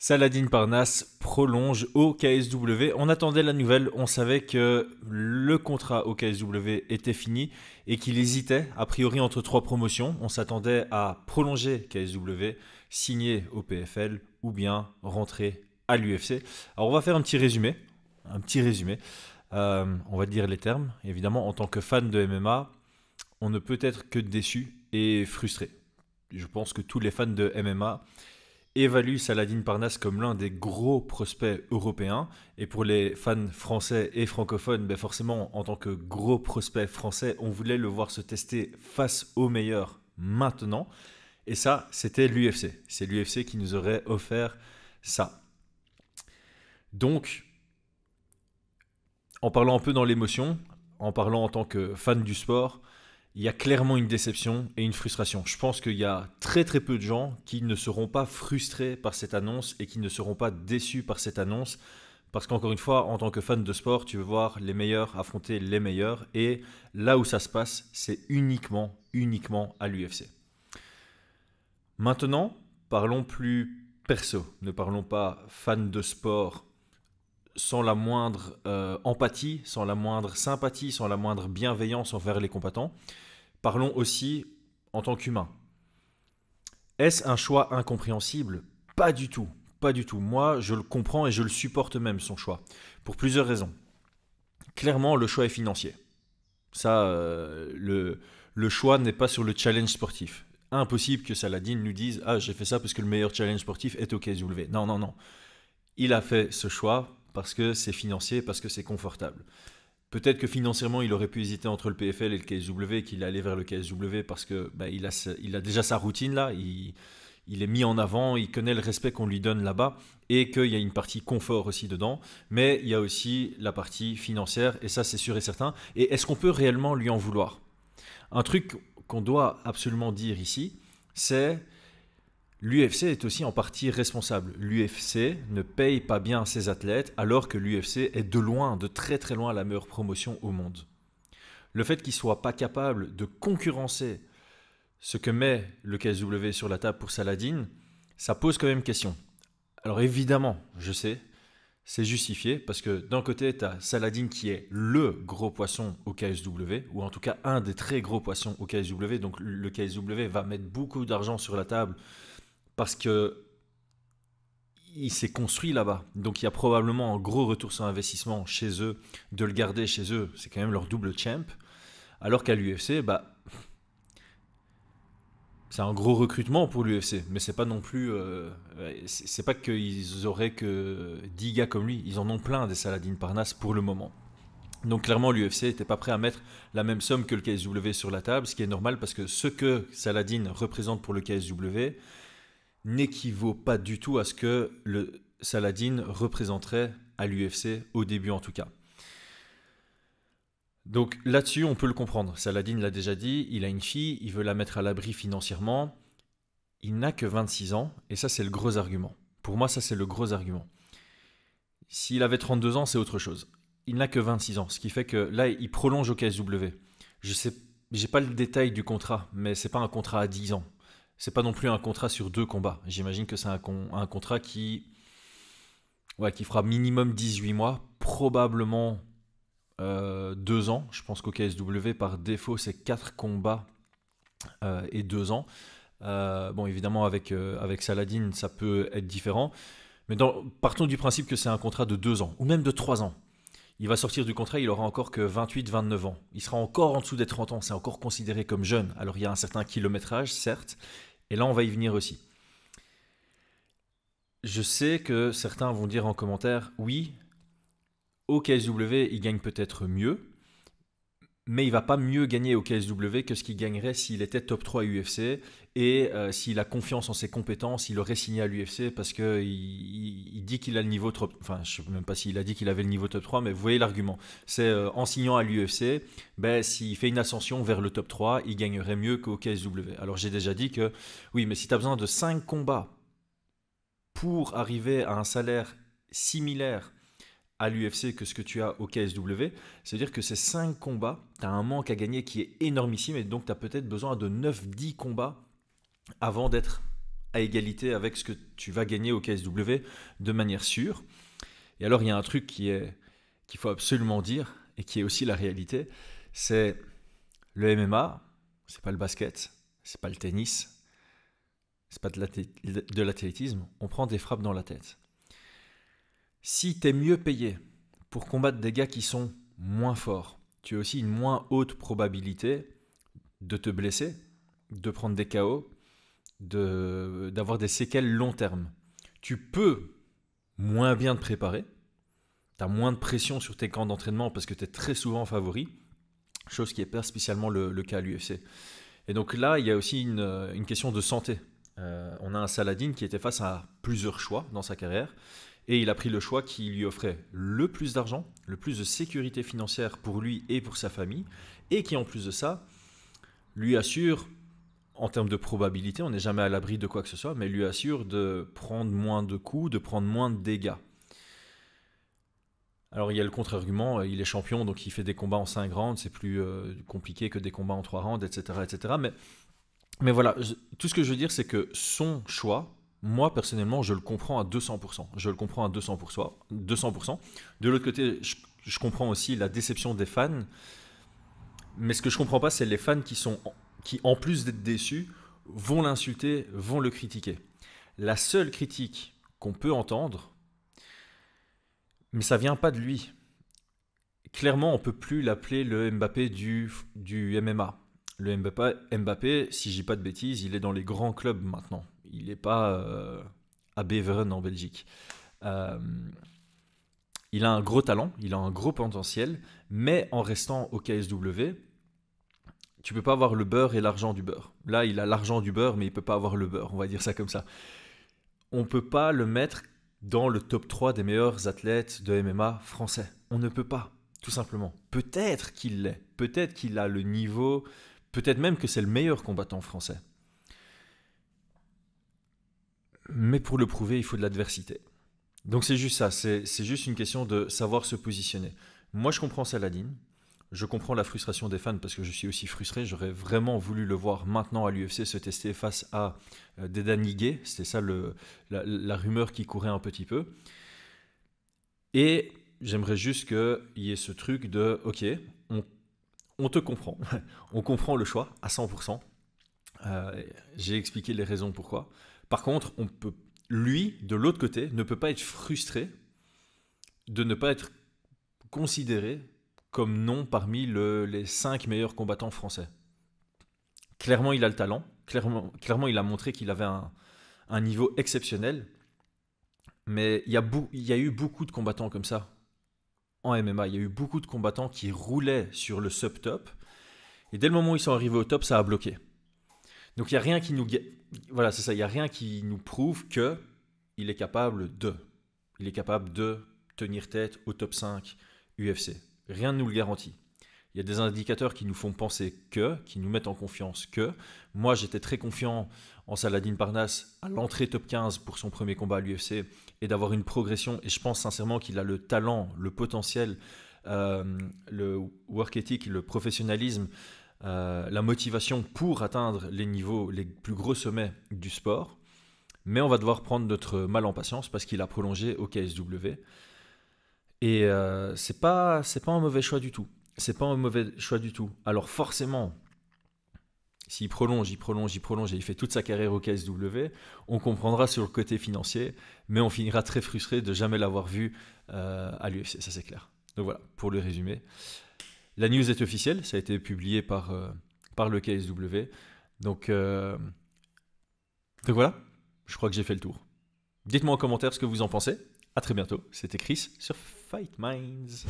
Saladin Parnasse prolonge au KSW. On attendait la nouvelle, on savait que le contrat au KSW était fini et qu'il hésitait a priori entre trois promotions. On s'attendait à prolonger KSW, signer au PFL ou bien rentrer à l'UFC. Alors on va faire un petit résumé. On va dire les termes. Évidemment, en tant que fan de MMA, on ne peut être que déçu et frustré. Je pense que tous les fans de MMA évalue Saladin Parnasse comme l'un des gros prospects européens. Et pour les fans français et francophones, ben forcément, en tant que gros prospect français, on voulait le voir se tester face aux meilleurs maintenant. Et ça, c'était l'UFC. C'est l'UFC qui nous aurait offert ça. Donc, en parlant un peu dans l'émotion, en parlant en tant que fan du sport, il y a clairement une déception et une frustration. Je pense qu'il y a très très peu de gens qui ne seront pas frustrés par cette annonce et qui ne seront pas déçus par cette annonce. Parce qu'encore une fois, en tant que fan de sport, tu veux voir les meilleurs affronter les meilleurs. Et là où ça se passe, c'est uniquement à l'UFC. Maintenant, parlons plus perso. Ne parlons pas fan de sport sans la moindre empathie, sans la moindre sympathie, sans la moindre bienveillance envers les combattants. Parlons aussi en tant qu'humain. Est-ce un choix incompréhensible? Pas du tout. Pas du tout. Moi, je le comprends et je le supporte même, son choix. Pour plusieurs raisons. Clairement, le choix est financier. Ça, le choix n'est pas sur le challenge sportif. Impossible que Saladin nous dise « Ah, j'ai fait ça parce que le meilleur challenge sportif est au KSW ». Non, non, non. Il a fait ce choix parce que c'est financier, parce que c'est confortable. Peut-être que financièrement, il aurait pu hésiter entre le PFL et le KSW, qu'il allait vers le KSW parce que il a déjà sa routine là, il est mis en avant, il connaît le respect qu'on lui donne là-bas et qu'il y a une partie confort aussi dedans, mais il y a aussi la partie financière et ça c'est sûr et certain. Et est-ce qu'on peut réellement lui en vouloir? Un truc qu'on doit absolument dire ici, c'est l'UFC est aussi en partie responsable. L'UFC ne paye pas bien ses athlètes alors que l'UFC est de loin, de très très loin la meilleure promotion au monde. Le fait qu'il ne soit pas capable de concurrencer ce que met le KSW sur la table pour Saladin, ça pose quand même question. Alors évidemment, je sais, c'est justifié parce que d'un côté, tu as Saladin qui est le gros poisson au KSW, ou en tout cas un des très gros poissons au KSW, donc le KSW va mettre beaucoup d'argent sur la table parce que il s'est construit là-bas. Donc il y a probablement un gros retour sur investissement chez eux, de le garder chez eux, c'est quand même leur double champ. Alors qu'à l'UFC, c'est un gros recrutement pour l'UFC, mais c'est pas non plus, c'est pas qu'ils auraient que 10 gars comme lui, ils en ont plein des Saladin Parnasse pour le moment. Donc clairement l'UFC n'était pas prêt à mettre la même somme que le KSW sur la table, ce qui est normal parce que ce que Saladin représente pour le KSW n'équivaut pas du tout à ce que le Saladin représenterait à l'UFC, au début en tout cas. Donc là-dessus, on peut le comprendre. Saladin l'a déjà dit, il a une fille, il veut la mettre à l'abri financièrement. Il n'a que 26 ans, et ça c'est le gros argument. Pour moi, ça c'est le gros argument. S'il avait 32 ans, c'est autre chose. Il n'a que 26 ans, ce qui fait que là, il prolonge au KSW. Je sais, j'ai pas le détail du contrat, mais c'est pas un contrat à 10 ans. C'est pas non plus un contrat sur 2 combats. J'imagine que c'est un contrat qui fera minimum 18 mois, probablement 2 ans. Je pense qu'au KSW, par défaut, c'est 4 combats et 2 ans. Bon, évidemment, avec Saladin, ça peut être différent. Mais partons du principe que c'est un contrat de 2 ans, ou même de 3 ans. Il va sortir du contrat, il aura encore que 28-29 ans. Il sera encore en dessous des 30 ans, c'est encore considéré comme jeune. Alors il y a un certain kilométrage, certes, et là on va y venir aussi. Je sais que certains vont dire en commentaire, oui, au KSW, il gagne peut-être mieux, mais il va pas mieux gagner au KSW que ce qu'il gagnerait s'il était top 3 à UFC et s'il a confiance en ses compétences, il aurait signé à l'UFC parce qu'il il dit qu'il a le niveau top. Enfin, je ne sais même pas s'il a dit qu'il avait le niveau top 3, mais vous voyez l'argument. C'est en signant à l'UFC, s'il fait une ascension vers le top 3, il gagnerait mieux qu'au KSW. Alors j'ai déjà dit que oui, mais si tu as besoin de 5 combats pour arriver à un salaire similaire à l'UFC que ce que tu as au KSW, c'est-à-dire que ces 5 combats, tu as un manque à gagner qui est énormissime et donc tu as peut-être besoin de 9-10 combats avant d'être à égalité avec ce que tu vas gagner au KSW de manière sûre. Et alors, il y a un truc qu'il faut absolument dire, et qui est aussi la réalité, c'est le MMA, c'est pas le basket, c'est pas le tennis, c'est pas de l'athlétisme, on prend des frappes dans la tête. Si tu es mieux payé pour combattre des gars qui sont moins forts, tu as aussi une moins haute probabilité de te blesser, de prendre des KO, d'avoir des séquelles long terme. Tu peux moins bien te préparer, tu as moins de pression sur tes camps d'entraînement parce que tu es très souvent favori, chose qui n'est pas spécialement le cas à l'UFC. Et donc là, il y a aussi une question de santé. On a un Saladin qui était face à plusieurs choix dans sa carrière, et il a pris le choix qui lui offrait le plus d'argent, le plus de sécurité financière pour lui et pour sa famille, et qui en plus de ça, lui assure, en termes de probabilité, on n'est jamais à l'abri de quoi que ce soit, mais lui assure de prendre moins de coups, de prendre moins de dégâts. Alors il y a le contre-argument, il est champion, donc il fait des combats en 5 rounds, c'est plus compliqué que des combats en 3 rounds, etc. etc. Mais voilà, tout ce que je veux dire, c'est que son choix, moi personnellement, je le comprends à 200%. Je le comprends à 200%. De l'autre côté, je comprends aussi la déception des fans, mais ce que je comprends pas, c'est les fans qui en plus d'être déçus, vont l'insulter, vont le critiquer. La seule critique qu'on peut entendre, mais ça vient pas de lui. Clairement, on peut plus l'appeler le Mbappé du MMA. Le Mbappé, si je dis pas de bêtises, il est dans les grands clubs maintenant. Il n'est pas à Beveren en Belgique. Il a un gros talent, il a un gros potentiel, mais en restant au KSW, tu peux pas avoir le beurre et l'argent du beurre. Là, il a l'argent du beurre, mais il peut pas avoir le beurre, on va dire ça comme ça. On peut pas le mettre dans le top 3 des meilleurs athlètes de MMA français. On ne peut pas, tout simplement. Peut-être qu'il l'est, peut-être qu'il a le niveau, peut-être même que c'est le meilleur combattant français. Mais pour le prouver, il faut de l'adversité. Donc c'est juste ça, c'est juste une question de savoir se positionner. Moi, je comprends Saladin, je comprends la frustration des fans parce que je suis aussi frustré. J'aurais vraiment voulu le voir maintenant à l'UFC se tester face à Dedan Ige. C'était ça la rumeur qui courait un petit peu. Et j'aimerais juste qu'il y ait ce truc de « Ok, on te comprend. On comprend le choix à 100%. J'ai expliqué les raisons pourquoi. Par contre, lui, de l'autre côté, ne peut pas être frustré de ne pas être considéré comme non parmi les 5 meilleurs combattants français. Clairement, il a le talent. Clairement il a montré qu'il avait un niveau exceptionnel. Mais il y a eu beaucoup de combattants comme ça en MMA. Il y a eu beaucoup de combattants qui roulaient sur le sub-top. Et dès le moment où ils sont arrivés au top, ça a bloqué. Donc il n'y a rien qui nous... Voilà, c'est ça. Il n'y a rien qui nous prouve qu'il est capable de... Il est capable de tenir tête au top 5 UFC. Rien ne nous le garantit. Il y a des indicateurs qui nous font penser qui nous mettent en confiance que. Moi, j'étais très confiant en Saladin Parnasse à l'entrée top 15 pour son premier combat à l'UFC et d'avoir une progression. Et je pense sincèrement qu'il a le talent, le potentiel, le work ethic, le professionnalisme, la motivation pour atteindre les niveaux, les plus gros sommets du sport. Mais on va devoir prendre notre mal en patience parce qu'il a prolongé au KSW. Et c'est pas un mauvais choix du tout. C'est pas un mauvais choix du tout. Alors forcément, s'il prolonge et il fait toute sa carrière au KSW, on comprendra sur le côté financier, mais on finira très frustré de jamais l'avoir vu à l'UFC, ça c'est clair. Donc voilà, pour le résumé. La news est officielle, ça a été publié par le KSW. Donc voilà, je crois que j'ai fait le tour. Dites-moi en commentaire ce que vous en pensez. À très bientôt, c'était Chris sur Fight Minds.